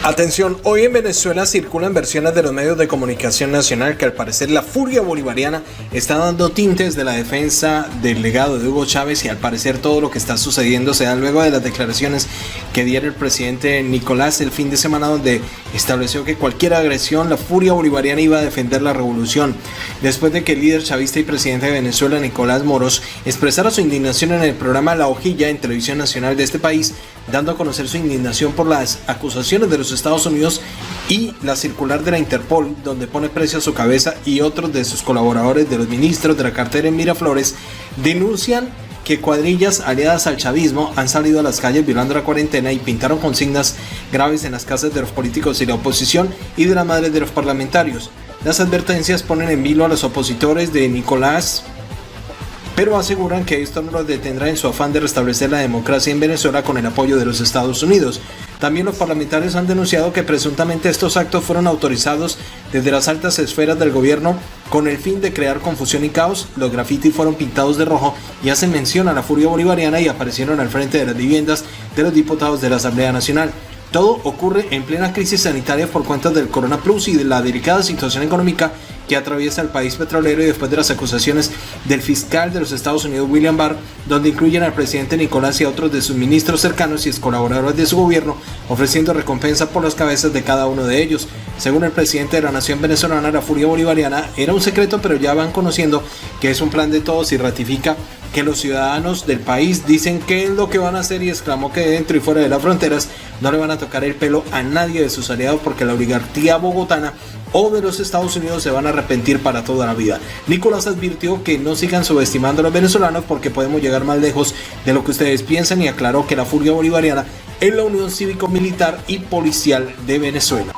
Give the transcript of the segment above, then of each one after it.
Atención, hoy en Venezuela circulan versiones de los medios de comunicación nacional que al parecer la furia bolivariana está dando tintes de la defensa del legado de Hugo Chávez y al parecer todo lo que está sucediendo se da luego de las declaraciones que diera el presidente Nicolás el fin de semana, donde estableció que cualquier agresión, la furia bolivariana iba a defender la revolución. Después de que el líder chavista y presidente de Venezuela, Nicolás Moros, expresara su indignación en el programa La Hojilla en Televisión Nacional de este país, dando a conocer su indignación por las acusaciones de los Estados Unidos y la circular de la Interpol, donde pone precio a su cabeza y otros de sus colaboradores de los ministros de la cartera en Miraflores, denuncian que cuadrillas aliadas al chavismo han salido a las calles violando la cuarentena y pintaron consignas graves en las casas de los políticos y la oposición y de las madres de los parlamentarios. Las advertencias ponen en vilo a los opositores de Nicolás, pero aseguran que esto no los detendrá en su afán de restablecer la democracia en Venezuela con el apoyo de los Estados Unidos. También los parlamentarios han denunciado que presuntamente estos actos fueron autorizados desde las altas esferas del gobierno con el fin de crear confusión y caos. Los grafitis fueron pintados de rojo y hacen mención a la furia bolivariana y aparecieron al frente de las viviendas de los diputados de la Asamblea Nacional. Todo ocurre en plena crisis sanitaria por cuenta del Corona Plus y de la delicada situación económica que atraviesa el país petrolero y después de las acusaciones del fiscal de los Estados Unidos, William Barr, donde incluyen al presidente Nicolás y a otros de sus ministros cercanos y ex colaboradores de su gobierno, ofreciendo recompensa por las cabezas de cada uno de ellos. Según el presidente de la nación venezolana, la furia bolivariana era un secreto, pero ya van conociendo que es un plan de todos y ratifica que los ciudadanos del país dicen qué es lo que van a hacer y exclamó que dentro y fuera de las fronteras no le van a tocar el pelo a nadie de sus aliados porque la oligarquía bogotana o de los Estados Unidos se van a arrepentir para toda la vida. Nicolás advirtió que no sigan subestimando a los venezolanos porque podemos llegar más lejos de lo que ustedes piensan y aclaró que la furia bolivariana es la unión cívico-militar y policial de Venezuela.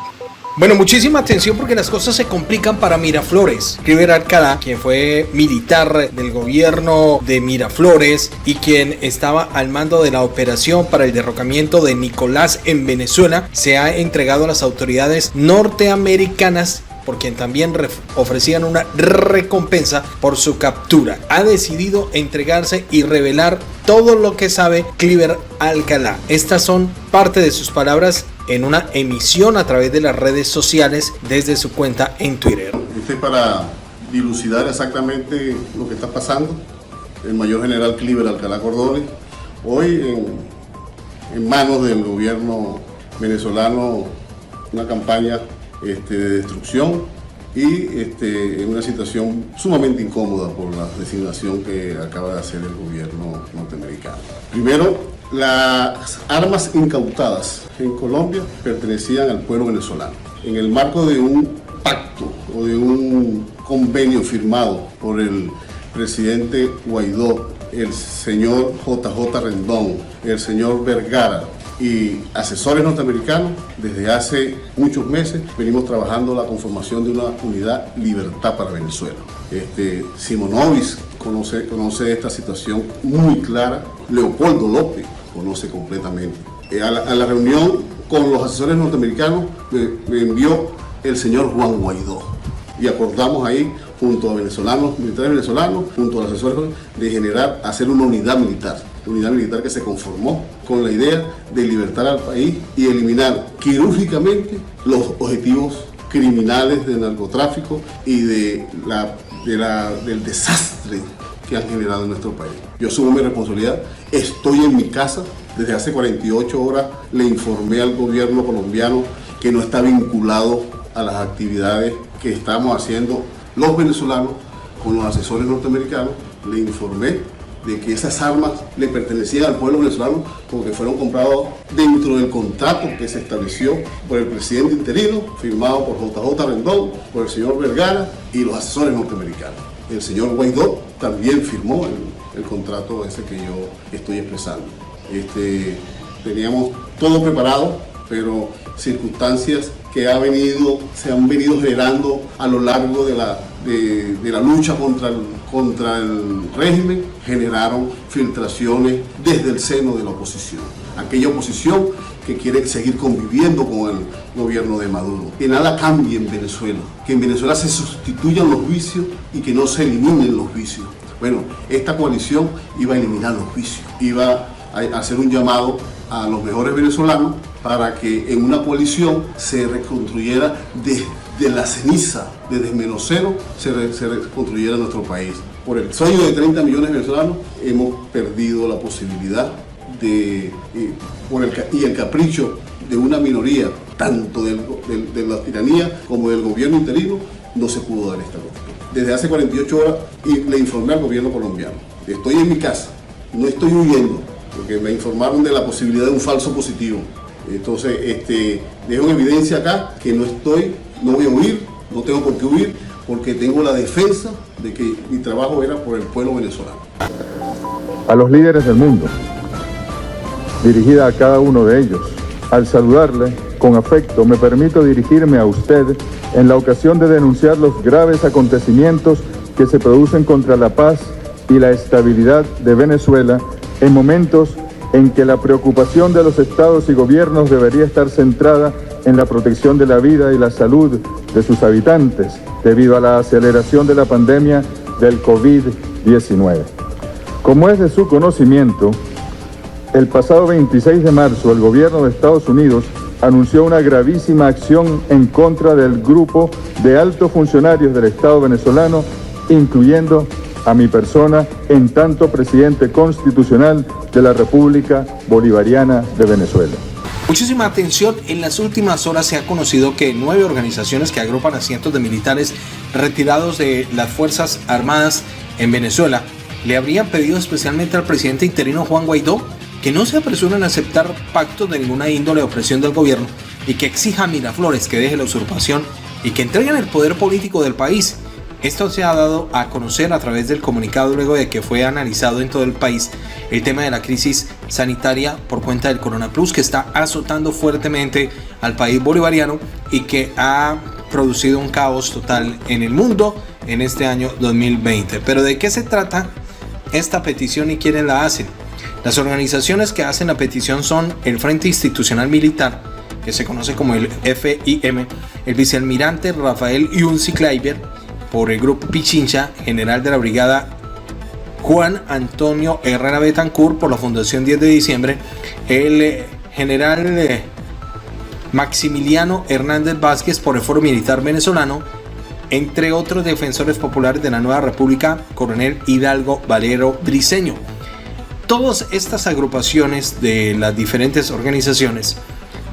Bueno, muchísima atención porque las cosas se complican para Miraflores. Cliver Alcalá, quien fue militar del gobierno de Miraflores y quien estaba al mando de la operación para el derrocamiento de Nicolás en Venezuela, se ha entregado a las autoridades norteamericanas, por quien también ofrecían una recompensa por su captura. Ha decidido entregarse y revelar todo lo que sabe Cliver Alcalá. Estas son parte de sus palabras en una emisión a través de las redes sociales desde su cuenta en Twitter. Para dilucidar exactamente lo que está pasando, el mayor general Cliver Alcalá Cordones, hoy en manos del gobierno venezolano, una campaña de destrucción y en una situación sumamente incómoda por la designación que acaba de hacer el gobierno norteamericano. Primero, las armas incautadas en Colombia pertenecían al pueblo venezolano. En el marco de un pacto o de un convenio firmado por el presidente Guaidó, el señor JJ Rendón, el señor Vergara y asesores norteamericanos, desde hace muchos meses venimos trabajando la conformación de una unidad Libertad para Venezuela. Simonovic conoce esta situación muy clara, Leopoldo López conoce completamente. A la reunión con los asesores norteamericanos me envió el señor Juan Guaidó y acordamos ahí junto a militares venezolanos, junto a los asesores, de hacer una unidad militar que se conformó con la idea de libertar al país y eliminar quirúrgicamente los objetivos criminales de narcotráfico y del desastre que han generado en nuestro país. Yo asumo mi responsabilidad, estoy en mi casa, desde hace 48 horas le informé al gobierno colombiano que no está vinculado a las actividades que estamos haciendo los venezolanos con los asesores norteamericanos. Le informé de que esas armas le pertenecían al pueblo venezolano porque fueron comprados dentro del contrato que se estableció por el presidente interino, firmado por JJ Rendón, por el señor Vergara y los asesores norteamericanos. El señor Guaidó también firmó el contrato ese que yo estoy expresando. Teníamos todo preparado, pero circunstancias que se han venido generando a lo largo de la lucha contra el régimen, generaron filtraciones desde el seno de la oposición. Aquella oposición que quiere seguir conviviendo con el gobierno de Maduro. Que nada cambie en Venezuela, que en Venezuela se sustituyan los vicios y que no se eliminen los vicios. Bueno, esta coalición iba a eliminar los vicios, iba a hacer un llamado a los mejores venezolanos para que en una coalición se reconstruyera desde la ceniza, desde menos cero, se reconstruyera nuestro país. Por el sueño de 30 millones de venezolanos hemos perdido la posibilidad y el capricho de una minoría, tanto de la tiranía como del gobierno interino, no se pudo dar esta cosa. Desde hace 48 horas le informé al gobierno colombiano. Estoy en mi casa, no estoy huyendo, porque me informaron de la posibilidad de un falso positivo. Entonces, dejo en evidencia acá que no voy a huir, no tengo por qué huir, porque tengo la defensa de que mi trabajo era por el pueblo venezolano. A los líderes del mundo, dirigida a cada uno de ellos, al saludarle con afecto, me permito dirigirme a usted en la ocasión de denunciar los graves acontecimientos que se producen contra la paz y la estabilidad de Venezuela en momentos en que la preocupación de los estados y gobiernos debería estar centrada en la protección de la vida y la salud de sus habitantes debido a la aceleración de la pandemia del COVID-19. Como es de su conocimiento, el pasado 26 de marzo el gobierno de Estados Unidos anunció una gravísima acción en contra del grupo de altos funcionarios del Estado venezolano, incluyendo a mi persona en tanto presidente constitucional de la República Bolivariana de Venezuela. Muchísima atención, en las últimas horas se ha conocido que 9 organizaciones que agrupan a cientos de militares retirados de las Fuerzas Armadas en Venezuela le habrían pedido especialmente al presidente interino Juan Guaidó que no se apresuren a aceptar pactos de ninguna índole de opresión del gobierno y que exija a Miraflores que deje la usurpación y que entreguen el poder político del país. Esto se ha dado a conocer a través del comunicado luego de que fue analizado en todo el país el tema de la crisis sanitaria por cuenta del coronavirus que está azotando fuertemente al país bolivariano y que ha producido un caos total en el mundo en este año 2020. Pero ¿de qué se trata esta petición y quiénes la hacen? Las organizaciones que hacen la petición son el Frente Institucional Militar, que se conoce como el FIM, el vicealmirante Rafael Yunsi Kleiber, por el grupo Pichincha, general de la brigada Juan Antonio Herrera Betancourt, por la Fundación 10 de diciembre, el general Maximiliano Hernández Vázquez, por el Foro Militar Venezolano, entre otros defensores populares de la nueva república, coronel Hidalgo Valero Briceño. Todas estas agrupaciones de las diferentes organizaciones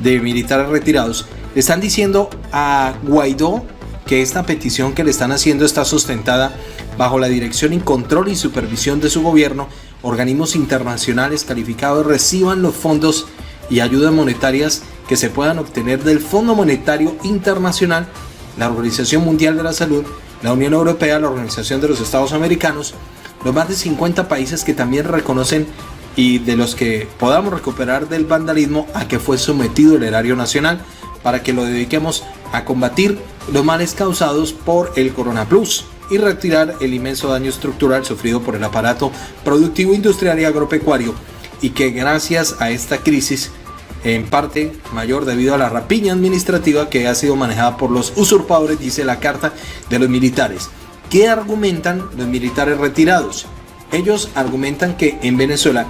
de militares retirados le están diciendo a Guaidó que esta petición que le están haciendo está sustentada bajo la dirección y control y supervisión de su gobierno. Organismos internacionales calificados reciban los fondos y ayudas monetarias que se puedan obtener del Fondo Monetario Internacional, la Organización Mundial de la Salud, la Unión Europea, la Organización de los Estados Americanos, los más de 50 países que también reconocen y de los que podamos recuperar del vandalismo a que fue sometido el erario nacional, para que lo dediquemos a combatir los males causados por el coronavirus y retirar el inmenso daño estructural sufrido por el aparato productivo, industrial y agropecuario, y que gracias a esta crisis, en parte mayor debido a la rapiña administrativa que ha sido manejada por los usurpadores, dice la carta de los militares. ¿Qué argumentan los militares retirados? Ellos argumentan que en Venezuela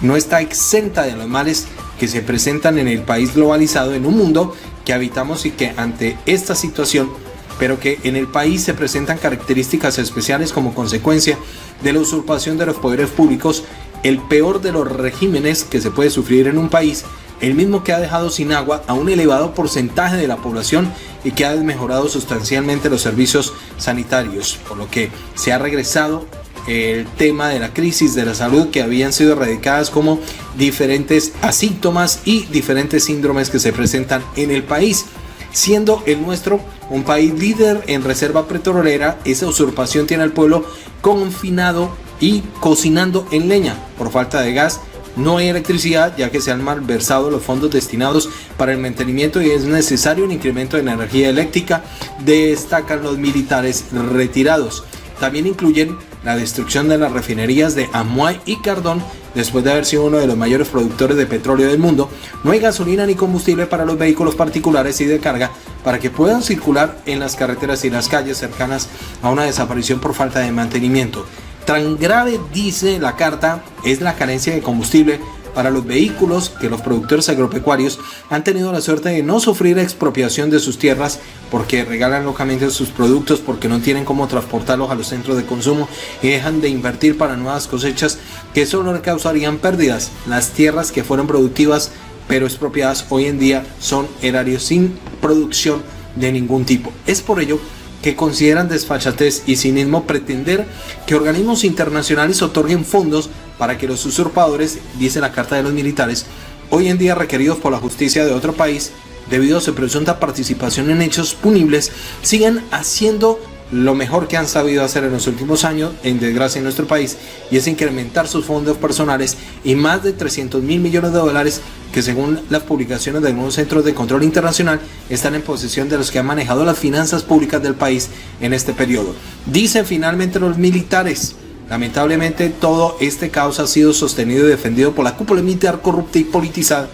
no está exenta de los males que se presentan en el país globalizado, en un mundo que habitamos y que ante esta situación, pero que en el país se presentan características especiales como consecuencia de la usurpación de los poderes públicos, el peor de los regímenes que se puede sufrir en un país, el mismo que ha dejado sin agua a un elevado porcentaje de la población y que ha desmejorado sustancialmente los servicios sanitarios, por lo que se ha regresado el tema de la crisis de la salud que habían sido erradicadas como diferentes síntomas y diferentes síndromes que se presentan en el país. Siendo el nuestro un país líder en reserva petrolera, esa usurpación tiene al pueblo confinado y cocinando en leña por falta de gas. No hay electricidad ya que se han malversado los fondos destinados para el mantenimiento y es necesario un incremento de energía eléctrica, destacan los militares retirados. También incluyen la destrucción de las refinerías de Amuay y Cardón después de haber sido uno de los mayores productores de petróleo del mundo. No hay gasolina ni combustible para los vehículos particulares y de carga para que puedan circular en las carreteras y las calles cercanas a una desaparición por falta de mantenimiento. Tan grave, dice la carta, es la carencia de combustible para los vehículos que los productores agropecuarios han tenido la suerte de no sufrir expropiación de sus tierras porque regalan locamente sus productos, porque no tienen cómo transportarlos a los centros de consumo y dejan de invertir para nuevas cosechas que solo le causarían pérdidas. Las tierras que fueron productivas pero expropiadas hoy en día son erarios sin producción de ningún tipo. Es por ello que consideran desfachatez y cinismo pretender que organismos internacionales otorguen fondos para que los usurpadores, dice la Carta de los Militares, hoy en día requeridos por la justicia de otro país, debido a su presunta participación en hechos punibles, sigan haciendo lo mejor que han sabido hacer en los últimos años, en desgracia en nuestro país, y es incrementar sus fondos personales y más de 300.000 millones de dólares que según las publicaciones de algunos centros de control internacional están en posesión de los que han manejado las finanzas públicas del país en este periodo. Dicen finalmente los militares. Lamentablemente todo este caos ha sido sostenido y defendido por la cúpula militar corrupta y politizada,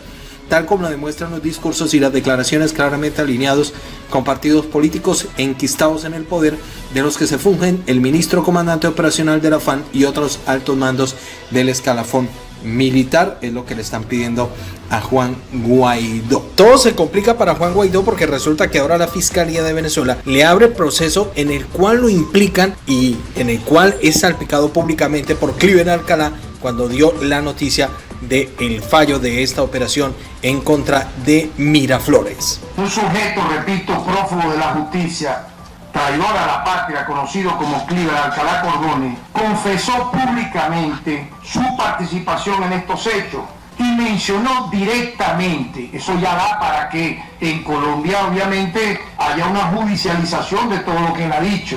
tal como lo demuestran los discursos y las declaraciones claramente alineados con partidos políticos enquistados en el poder, de los que se fungen el ministro comandante operacional de la FAN y otros altos mandos del escalafón militar. Es lo que le están pidiendo a Juan Guaidó. Todo se complica para Juan Guaidó porque resulta que ahora la Fiscalía de Venezuela le abre proceso en el cual lo implican y en el cual es salpicado públicamente por Cliver Alcalá cuando dio la noticia del fallo de esta operación en contra de Miraflores. Un sujeto, repito, prófugo de la justicia, traidor a la patria, conocido como Cliver Alcalá Cordone, confesó públicamente su participación en estos hechos y mencionó directamente, eso ya da para que en Colombia obviamente haya una judicialización de todo lo que él ha dicho.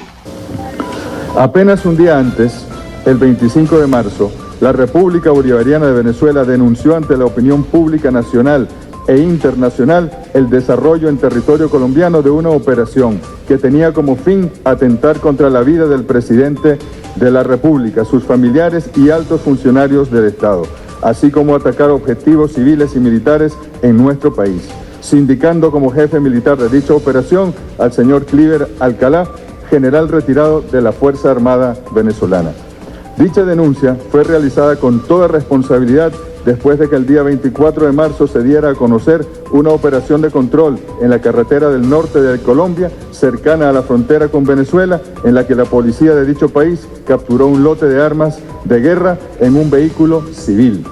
Apenas un día antes, el 25 de marzo, la República Bolivariana de Venezuela denunció ante la opinión pública nacional e internacional el desarrollo en territorio colombiano de una operación que tenía como fin atentar contra la vida del presidente de la República, sus familiares y altos funcionarios del Estado, así como atacar objetivos civiles y militares en nuestro país, sindicando como jefe militar de dicha operación al señor Cliver Alcalá, general retirado de la Fuerza Armada venezolana. Dicha denuncia fue realizada con toda responsabilidad después de que el día 24 de marzo se diera a conocer una operación de control en la carretera del norte de Colombia, cercana a la frontera con Venezuela, en la que la policía de dicho país capturó un lote de armas de guerra en un vehículo civil.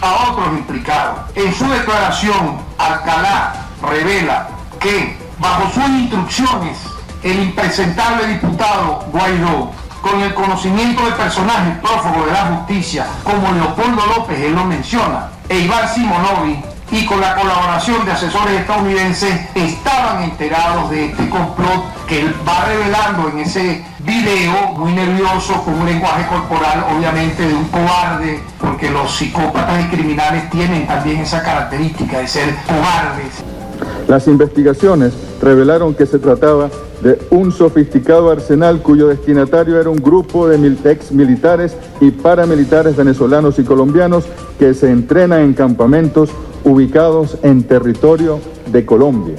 A otros implicados. En su declaración, Alcalá revela que, bajo sus instrucciones, el impresentable diputado Guaidó, con el conocimiento de personajes prófugos de la justicia, como Leopoldo López, él lo menciona, e Iván Simonovi, y con la colaboración de asesores estadounidenses, estaban enterados de este complot que él va revelando en ese video, muy nervioso, con un lenguaje corporal, obviamente, de un cobarde, porque los psicópatas y criminales tienen también esa característica de ser cobardes. Las investigaciones revelaron que se trataba de un sofisticado arsenal cuyo destinatario era un grupo de ex militares y paramilitares venezolanos y colombianos que se entrenan en campamentos ubicados en territorio de Colombia.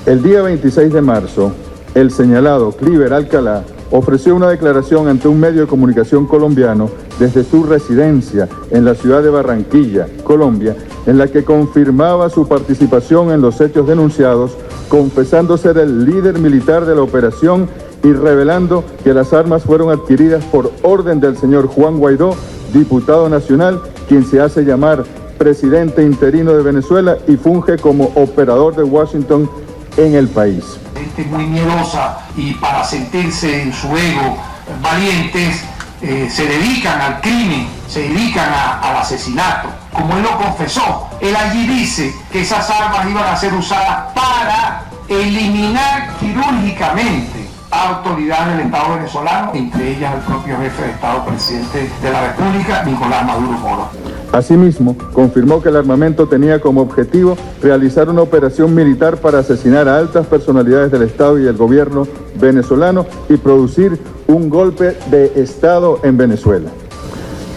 El día 26 de marzo, el señalado Cliver Alcalá ofreció una declaración ante un medio de comunicación colombiano desde su residencia en la ciudad de Barranquilla, Colombia, en la que confirmaba su participación en los hechos denunciados, confesando ser el líder militar de la operación y revelando que las armas fueron adquiridas por orden del señor Juan Guaidó, diputado nacional, quien se hace llamar presidente interino de Venezuela y funge como operador de Washington en el país. Gente muy miedosa y para sentirse en su ego valientes, se dedican al crimen, se dedican al asesinato. Como él lo confesó, él allí dice que esas armas iban a ser usadas para eliminar quirúrgicamente a autoridades del Estado venezolano, entre ellas el propio jefe de Estado, presidente de la República, Nicolás Maduro Moro. Asimismo, confirmó que el armamento tenía como objetivo realizar una operación militar para asesinar a altas personalidades del Estado y del gobierno venezolano y producir un golpe de Estado en Venezuela.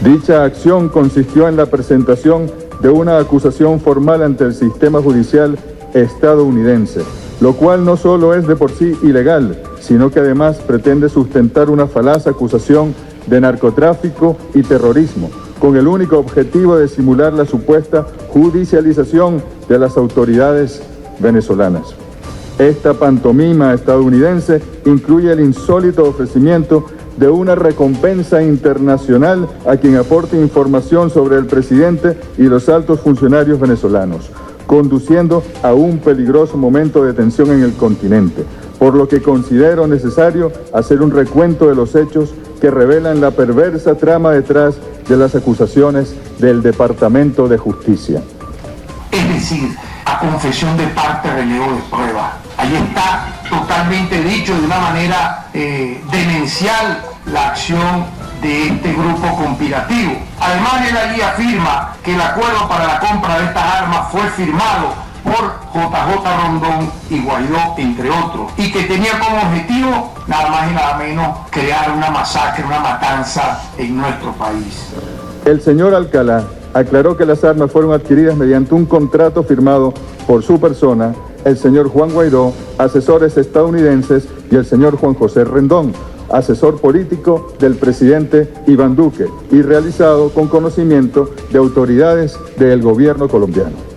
Dicha acción consistió en la presentación de una acusación formal ante el sistema judicial estadounidense, lo cual no solo es de por sí ilegal, sino que además pretende sustentar una falaz acusación de narcotráfico y terrorismo, con el único objetivo de simular la supuesta judicialización de las autoridades venezolanas. Esta pantomima estadounidense incluye el insólito ofrecimiento de una recompensa internacional a quien aporte información sobre el presidente y los altos funcionarios venezolanos, conduciendo a un peligroso momento de tensión en el continente, por lo que considero necesario hacer un recuento de los hechos que revelan la perversa trama detrás de las acusaciones del Departamento de Justicia. Es decir, a confesión de parte, relevo de prueba. Ahí está totalmente dicho de una manera demencial la acción de este grupo conspirativo. Además, él allí afirma que el acuerdo para la compra de estas armas fue firmado por JJ Rondón y Guaidó, entre otros, y que tenía como objetivo nada más y nada menos crear una masacre, una matanza en nuestro país. El señor Alcalá aclaró que las armas fueron adquiridas mediante un contrato firmado por su persona, el señor Juan Guaidó, asesores estadounidenses, y el señor Juan José Rendón, asesor político del presidente Iván Duque, y realizado con conocimiento de autoridades del gobierno colombiano.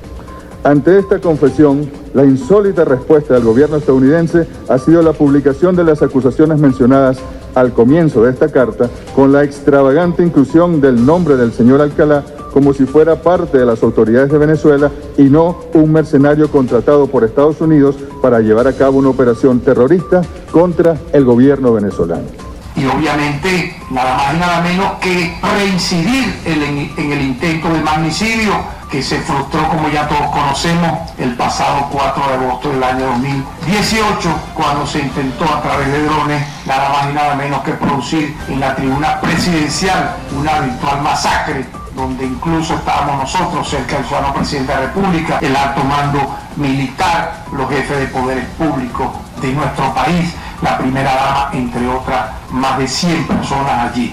Ante esta confesión, la insólita respuesta del gobierno estadounidense ha sido la publicación de las acusaciones mencionadas al comienzo de esta carta, con la extravagante inclusión del nombre del señor Alcalá como si fuera parte de las autoridades de Venezuela y no un mercenario contratado por Estados Unidos para llevar a cabo una operación terrorista contra el gobierno venezolano. Y obviamente nada más y nada menos que reincidir en el intento de magnicidio que se frustró, como ya todos conocemos, el pasado 4 de agosto del año 2018, cuando se intentó a través de drones nada más y nada menos que producir en la tribuna presidencial una virtual masacre, donde incluso estábamos nosotros cerca del ciudadano presidente de la República, el alto mando militar, los jefes de poderes públicos de nuestro país, la primera dama, entre otras, más de 100 personas allí.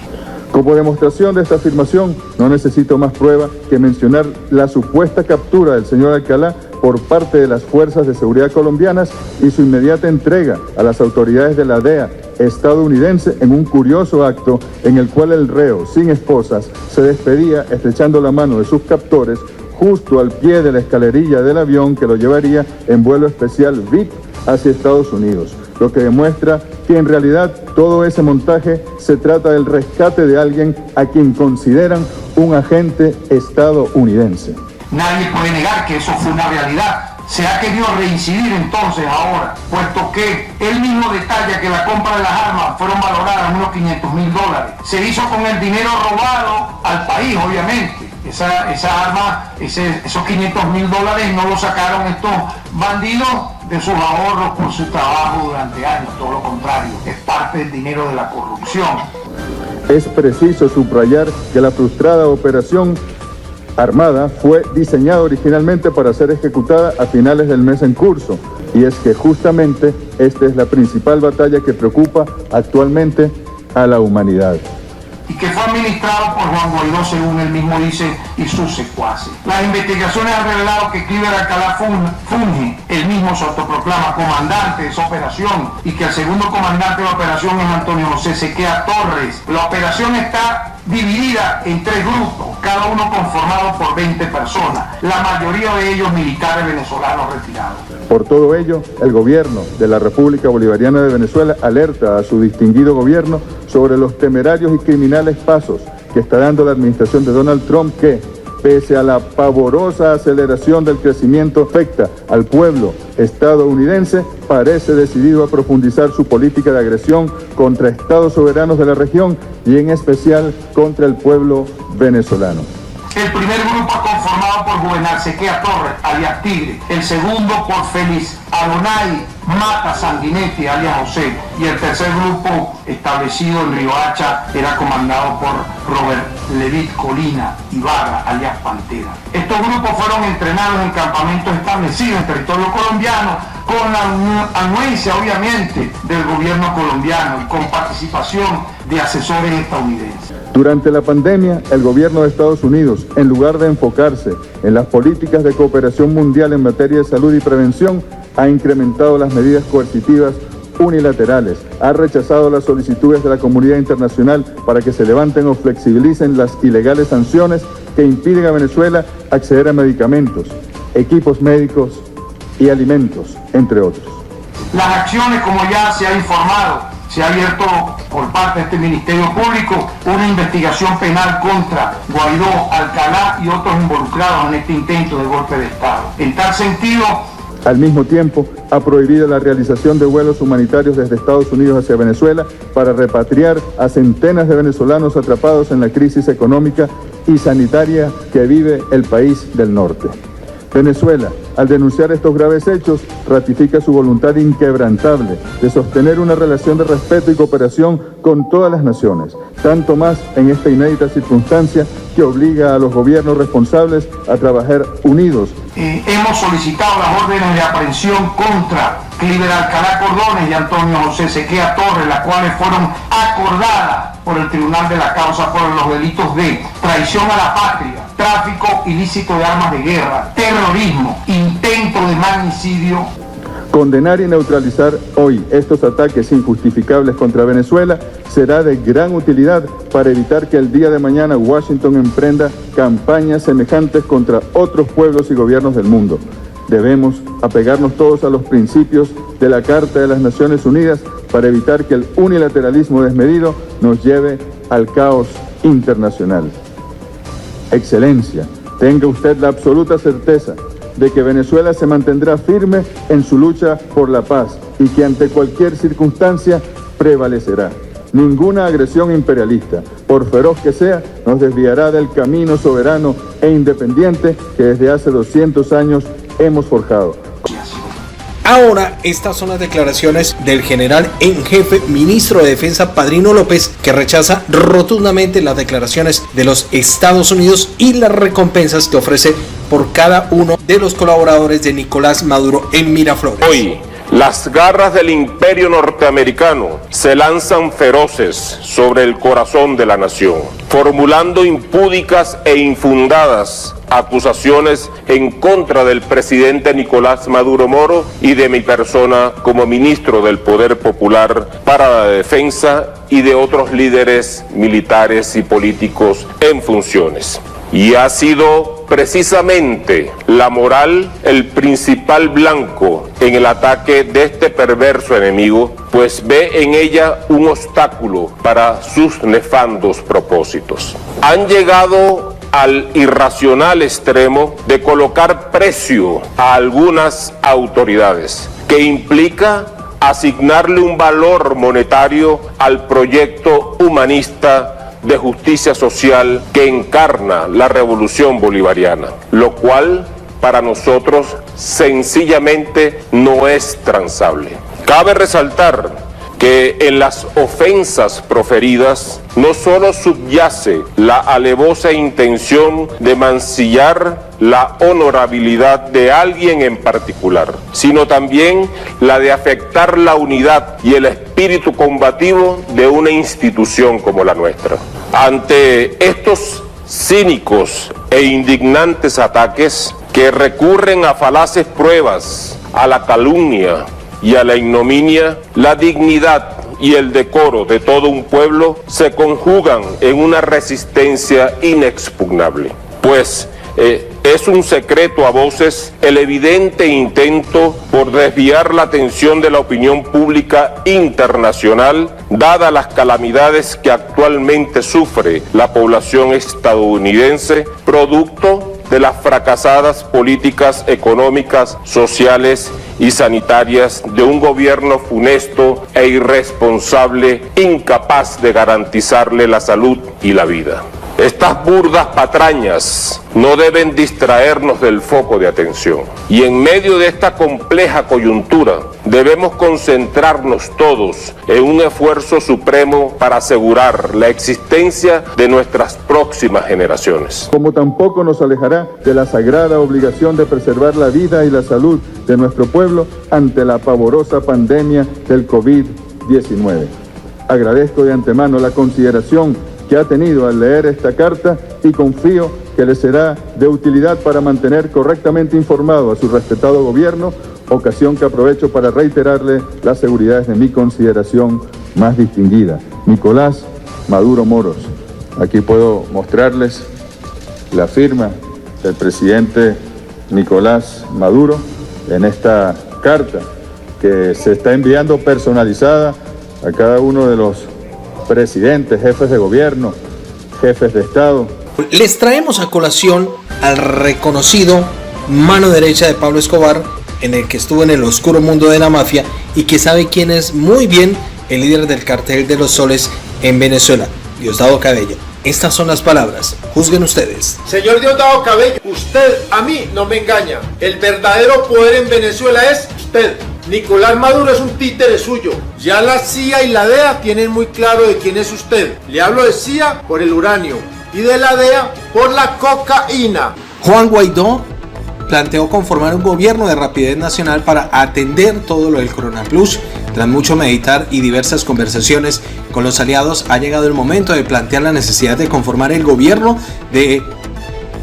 Como demostración de esta afirmación, no necesito más prueba que mencionar la supuesta captura del señor Alcalá por parte de las fuerzas de seguridad colombianas y su inmediata entrega a las autoridades de la DEA estadounidense en un curioso acto en el cual el reo, sin esposas, se despedía estrechando la mano de sus captores justo al pie de la escalerilla del avión que lo llevaría en vuelo especial VIP hacia Estados Unidos, lo que demuestra que en realidad todo ese montaje se trata del rescate de alguien a quien consideran un agente estadounidense. Nadie puede negar que eso fue una realidad. Se ha querido reincidir entonces ahora, puesto que él mismo detalla que la compra de las armas fueron valoradas en unos $500,000. Se hizo con el dinero robado al país, obviamente. Esa arma, esos $500,000 no lo sacaron estos bandidos de sus ahorros por su trabajo durante años, todo lo contrario, es parte del dinero de la corrupción. Es preciso subrayar que la frustrada operación armada fue diseñada originalmente para ser ejecutada a finales del mes en curso, y es que justamente esta es la principal batalla que preocupa actualmente a la humanidad. Y que fue administrado por Juan Guaidó, según él mismo dice, y sus secuaces. Las investigaciones han revelado que Cliver Alcalá funge, él mismo se autoproclama comandante de esa operación, y que el segundo comandante de la operación es Antonio José Sequea Torres. La operación está dividida en 3 grupos, cada uno conformado por 20 personas, la mayoría de ellos militares venezolanos retirados. Por todo ello, el gobierno de la República Bolivariana de Venezuela alerta a su distinguido gobierno sobre los temerarios y criminales pasos que está dando la administración de Donald Trump, que, pese a la pavorosa aceleración del crecimiento que afecta al pueblo estadounidense, parece decidido a profundizar su política de agresión contra estados soberanos de la región y en especial contra el pueblo venezolano. El primer grupo conformado por Juvenal Sequea Torres, alias Tigre. El segundo por Félix Adonai Mata Sanguinetti, alias José. Y el tercer grupo, establecido en Riohacha, era comandado por Robert Levit Colina Ibarra, alias Pantera. Estos grupos fueron entrenados en campamentos establecidos en territorio colombiano, con la anuencia, obviamente, del gobierno colombiano y con participación de asesores estadounidenses. Durante la pandemia, el gobierno de Estados Unidos, en lugar de enfocarse en las políticas de cooperación mundial en materia de salud y prevención, ha incrementado las medidas coercitivas unilaterales, ha rechazado las solicitudes de la comunidad internacional para que se levanten o flexibilicen las ilegales sanciones que impiden a Venezuela acceder a medicamentos, equipos médicos y alimentos, entre otros. Las acciones, como ya se ha informado, se ha abierto por parte de este Ministerio Público una investigación penal contra Guaidó, Alcalá y otros involucrados en este intento de golpe de Estado. En tal sentido, al mismo tiempo, ha prohibido la realización de vuelos humanitarios desde Estados Unidos hacia Venezuela para repatriar a centenas de venezolanos atrapados en la crisis económica y sanitaria que vive el país del norte. Venezuela, al denunciar estos graves hechos, ratifica su voluntad inquebrantable de sostener una relación de respeto y cooperación con todas las naciones, tanto más en esta inédita circunstancia que obliga a los gobiernos responsables a trabajar unidos. Hemos solicitado las órdenes de aprehensión contra Cliver Alcalá Cordones y Antonio José Sequea Torres, las cuales fueron acordadas por el Tribunal de la Causa por los delitos de traición a la patria, tráfico ilícito de armas de guerra, terrorismo, intento de magnicidio. Condenar y neutralizar hoy estos ataques injustificables contra Venezuela será de gran utilidad para evitar que el día de mañana Washington emprenda campañas semejantes contra otros pueblos y gobiernos del mundo. Debemos apegarnos todos a los principios de la Carta de las Naciones Unidas para evitar que el unilateralismo desmedido nos lleve al caos internacional. Excelencia, tenga usted la absoluta certeza de que Venezuela se mantendrá firme en su lucha por la paz y que ante cualquier circunstancia prevalecerá. Ninguna agresión imperialista, por feroz que sea, nos desviará del camino soberano e independiente que desde hace 200 años hemos forjado. Ahora, estas son las declaraciones del general en jefe, ministro de Defensa, Padrino López, que rechaza rotundamente las declaraciones de los Estados Unidos y las recompensas que ofrece por cada uno de los colaboradores de Nicolás Maduro en Miraflores. Hoy, las garras del imperio norteamericano se lanzan feroces sobre el corazón de la nación, formulando impúdicas e infundadas acusaciones en contra del presidente Nicolás Maduro Moro y de mi persona como ministro del Poder Popular para la Defensa y de otros líderes militares y políticos en funciones. Y ha sido precisamente la moral el principal blanco en el ataque de este perverso enemigo, pues ve en ella un obstáculo para sus nefandos propósitos. Han llegado al irracional extremo de colocar precio a algunas autoridades, que implica asignarle un valor monetario al proyecto humanista de justicia social que encarna la revolución bolivariana, lo cual para nosotros sencillamente no es transable. Cabe resaltar que en las ofensas proferidas no solo subyace la alevosa intención de mancillar la honorabilidad de alguien en particular, sino también la de afectar la unidad y el espíritu combativo de una institución como la nuestra. Ante estos cínicos e indignantes ataques que recurren a falaces pruebas, a la calumnia y a la ignominia, la dignidad y el decoro de todo un pueblo se conjugan en una resistencia inexpugnable, pues es un secreto a voces el evidente intento por desviar la atención de la opinión pública internacional, dadas las calamidades que actualmente sufre la población estadounidense, producto de las fracasadas políticas económicas, sociales y sanitarias de un gobierno funesto e irresponsable, incapaz de garantizarle la salud y la vida. Estas burdas patrañas no deben distraernos del foco de atención. Y en medio de esta compleja coyuntura, debemos concentrarnos todos en un esfuerzo supremo para asegurar la existencia de nuestras próximas generaciones. Como tampoco nos alejará de la sagrada obligación de preservar la vida y la salud de nuestro pueblo ante la pavorosa pandemia del COVID-19. Agradezco de antemano la consideración que ha tenido al leer esta carta y confío que le será de utilidad para mantener correctamente informado a su respetado gobierno ocasión que aprovecho para reiterarle las seguridades de mi consideración más distinguida, Nicolás Maduro Moros. Aquí puedo mostrarles la firma del presidente Nicolás Maduro en esta carta que se está enviando personalizada a cada uno de los presidentes, jefes de gobierno, jefes de Estado. Les traemos a colación al reconocido mano derecha de Pablo Escobar, en el que estuvo en el oscuro mundo de la mafia y que sabe quién es muy bien el líder del cartel de los soles en Venezuela, Diosdado Cabello. Estas son las palabras, juzguen ustedes. Señor Diosdado Cabello, usted a mí no me engaña. El verdadero poder en Venezuela es usted. Nicolás Maduro es un títere suyo. Ya la CIA y la DEA tienen muy claro de quién es usted. Le hablo de CIA por el uranio y de la DEA por la cocaína. Juan Guaidó planteó conformar un gobierno de rapidez nacional para atender todo lo del Coronaplus. Tras mucho meditar y diversas conversaciones con los aliados, ha llegado el momento de plantear la necesidad de conformar el gobierno de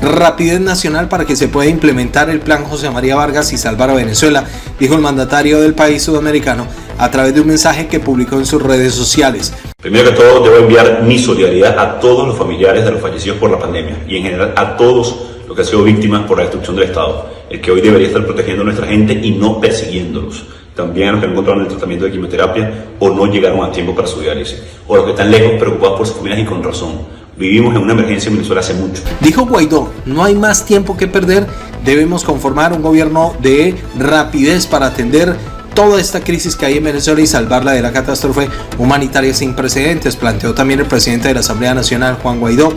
rapidez nacional para que se pueda implementar el plan José María Vargas y salvar a Venezuela, dijo el mandatario del país sudamericano a través de un mensaje que publicó en sus redes sociales. Primero que todo, debo enviar mi solidaridad a todos los familiares de los fallecidos por la pandemia y en general a todos los que han sido víctimas por la destrucción del Estado, el que hoy debería estar protegiendo a nuestra gente y no persiguiéndolos. También a los que no encontraron el tratamiento de quimioterapia o no llegaron a tiempo para su diálisis, o los que están lejos preocupados por sus familias y con razón. Vivimos en una emergencia en Venezuela hace mucho. Dijo Guaidó, no hay más tiempo que perder, debemos conformar un gobierno de rapidez para atender toda esta crisis que hay en Venezuela y salvarla de la catástrofe humanitaria sin precedentes, planteó también el presidente de la Asamblea Nacional, Juan Guaidó.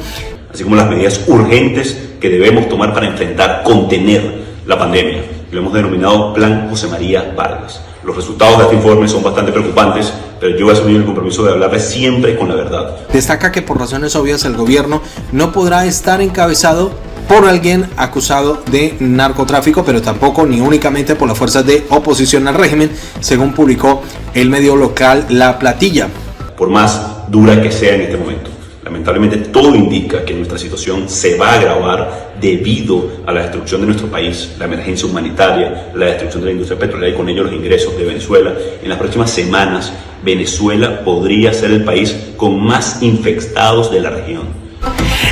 Así como las medidas urgentes que debemos tomar para enfrentar, contener la pandemia. Lo hemos denominado Plan José María Vargas. Los resultados de este informe son bastante preocupantes, pero yo voy a asumir el compromiso de hablarles siempre con la verdad. Destaca que por razones obvias el gobierno no podrá estar encabezado por alguien acusado de narcotráfico, pero tampoco ni únicamente por las fuerzas de oposición al régimen, según publicó el medio local La Platilla. Por más dura que sea en este momento, lamentablemente todo indica que nuestra situación se va a agravar debido a la destrucción de nuestro país, la emergencia humanitaria, la destrucción de la industria petrolera y con ello los ingresos de Venezuela. En las próximas semanas, Venezuela podría ser el país con más infectados de la región.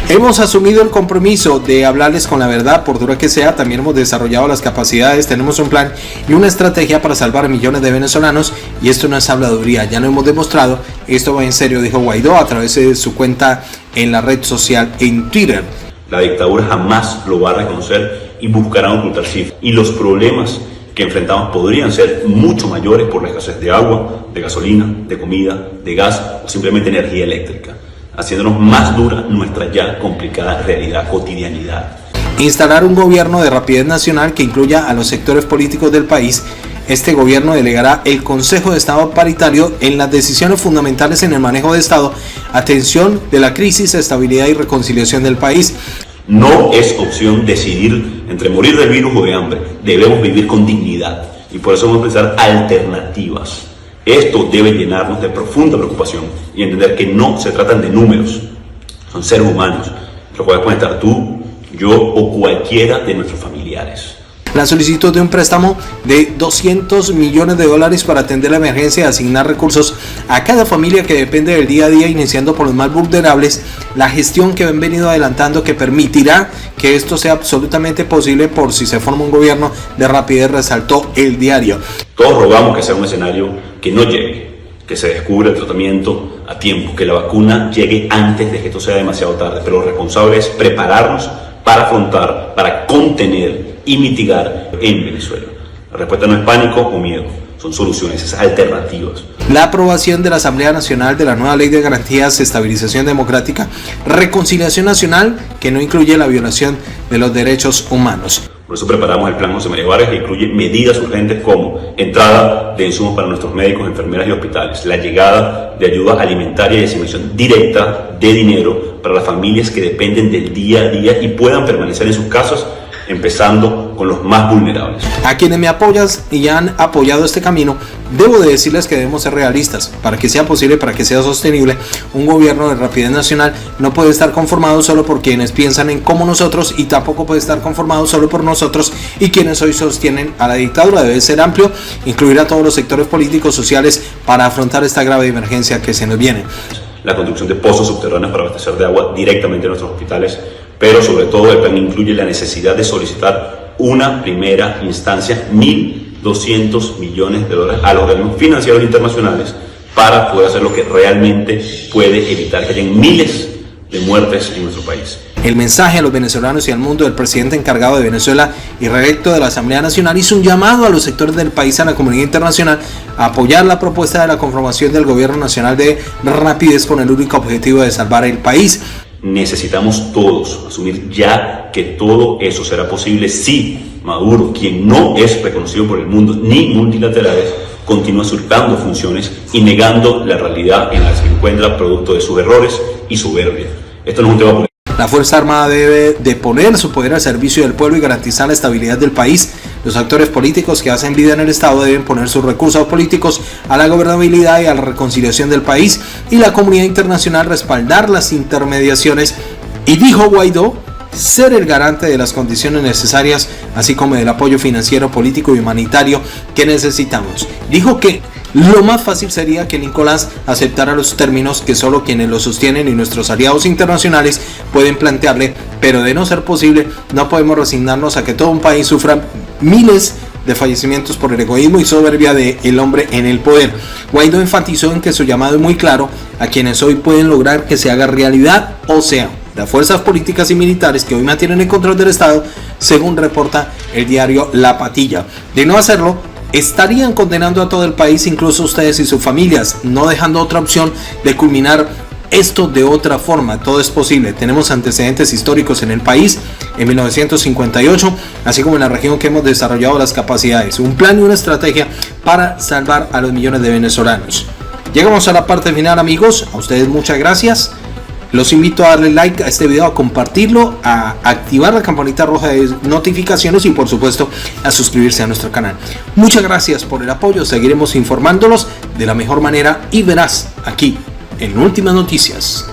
Hemos asumido el compromiso de hablarles con la verdad, por dura que sea. También hemos desarrollado las capacidades, tenemos un plan y una estrategia para salvar millones de venezolanos, y esto no es habladuría, ya lo hemos demostrado, esto va en serio, dijo Guaidó a través de su cuenta en la red social en Twitter. La dictadura jamás lo va a reconocer y buscará ocultar cifras, y los problemas que enfrentamos podrían ser mucho mayores por la escasez de agua, de gasolina, de comida, de gas o simplemente energía eléctrica, haciéndonos más dura nuestra ya complicada realidad, cotidianidad. Instalar un gobierno de rapidez nacional que incluya a los sectores políticos del país. Este gobierno delegará el Consejo de Estado paritario en las decisiones fundamentales en el manejo de Estado, atención de la crisis, estabilidad y reconciliación del país. No es opción decidir entre morir de virus o de hambre, debemos vivir con dignidad y por eso vamos a pensar alternativas. Esto debe llenarnos de profunda preocupación y entender que no se tratan de números, son seres humanos, los cuales pueden estar tú, yo o cualquiera de nuestros familiares. La solicitud de un préstamo de $200 millones para atender la emergencia y asignar recursos a cada familia que depende del día a día, iniciando por los más vulnerables, la gestión que han venido adelantando que permitirá que esto sea absolutamente posible por si se forma un gobierno de rapidez, resaltó el diario. Todos rogamos que sea un escenario que no llegue, que se descubra el tratamiento a tiempo, que la vacuna llegue antes de que esto sea demasiado tarde, pero lo responsable es prepararnos para afrontar, para contener y mitigar en Venezuela. La respuesta no es pánico o miedo, son soluciones, esas alternativas. La aprobación de la Asamblea Nacional de la nueva Ley de Garantías, Estabilización Democrática, Reconciliación Nacional, que no incluye la violación de los derechos humanos. Por eso preparamos el Plan José María Vargas, que incluye medidas urgentes como entrada de insumos para nuestros médicos, enfermeras y hospitales, la llegada de ayuda alimentaria y asignación directa de dinero para las familias que dependen del día a día y puedan permanecer en sus casas, empezando con los más vulnerables. A quienes me apoyan y han apoyado este camino, debo de decirles que debemos ser realistas. Para que sea posible, para que sea sostenible, un gobierno de rapidez nacional no puede estar conformado solo por quienes piensan en como nosotros, y tampoco puede estar conformado solo por nosotros y quienes hoy sostienen a la dictadura. Debe ser amplio, incluir a todos los sectores políticos, sociales, para afrontar esta grave emergencia que se nos viene. La construcción de pozos subterráneos para abastecer de agua directamente a nuestros hospitales, pero sobre todo el plan incluye la necesidad de solicitar una primera instancia, 1.200 millones de dólares a los organismos financieros internacionales para poder hacer lo que realmente puede evitar que hayan miles de muertes en nuestro país. El mensaje a los venezolanos y al mundo del presidente encargado de Venezuela y reelecto de la Asamblea Nacional hizo un llamado a los sectores del país, a la comunidad internacional, a apoyar la propuesta de la conformación del gobierno nacional de rapidez con el único objetivo de salvar el país. Necesitamos todos asumir ya que todo eso será posible si Maduro, quien no es reconocido por el mundo ni multilaterales, continúa usurpando funciones y negando la realidad en la que se encuentra producto de sus errores y soberbia. Esto no es un tema político. La Fuerza Armada debe de poner su poder al servicio del pueblo y garantizar la estabilidad del país. Los actores políticos que hacen vida en el Estado deben poner sus recursos políticos a la gobernabilidad y a la reconciliación del país, y la comunidad internacional respaldar las intermediaciones. Y dijo Guaidó, ser el garante de las condiciones necesarias, así como del apoyo financiero, político y humanitario que necesitamos. Dijo que lo más fácil sería que Nicolás aceptara los términos que solo quienes lo sostienen y nuestros aliados internacionales pueden plantearle, pero de no ser posible, no podemos resignarnos a que todo un país sufra miles de fallecimientos por el egoísmo y soberbia del hombre en el poder. Guaidó enfatizó en que su llamado es muy claro a quienes hoy pueden lograr que se haga realidad, o sea, las fuerzas políticas y militares que hoy mantienen el control del Estado, según reporta el diario La Patilla. De no hacerlo, estarían condenando a todo el país, incluso ustedes y sus familias, no dejando otra opción de culminar esto de otra forma. Todo es posible. Tenemos antecedentes históricos en el país en 1958, así como en la región, que hemos desarrollado las capacidades, un plan y una estrategia para salvar a los millones de venezolanos. Llegamos a la parte final, amigos. A ustedes muchas gracias. Los invito a darle like a este video, a compartirlo, a activar la campanita roja de notificaciones y por supuesto a suscribirse a nuestro canal. Muchas gracias por el apoyo. Seguiremos informándolos de la mejor manera y veraz aquí en Últimas Noticias.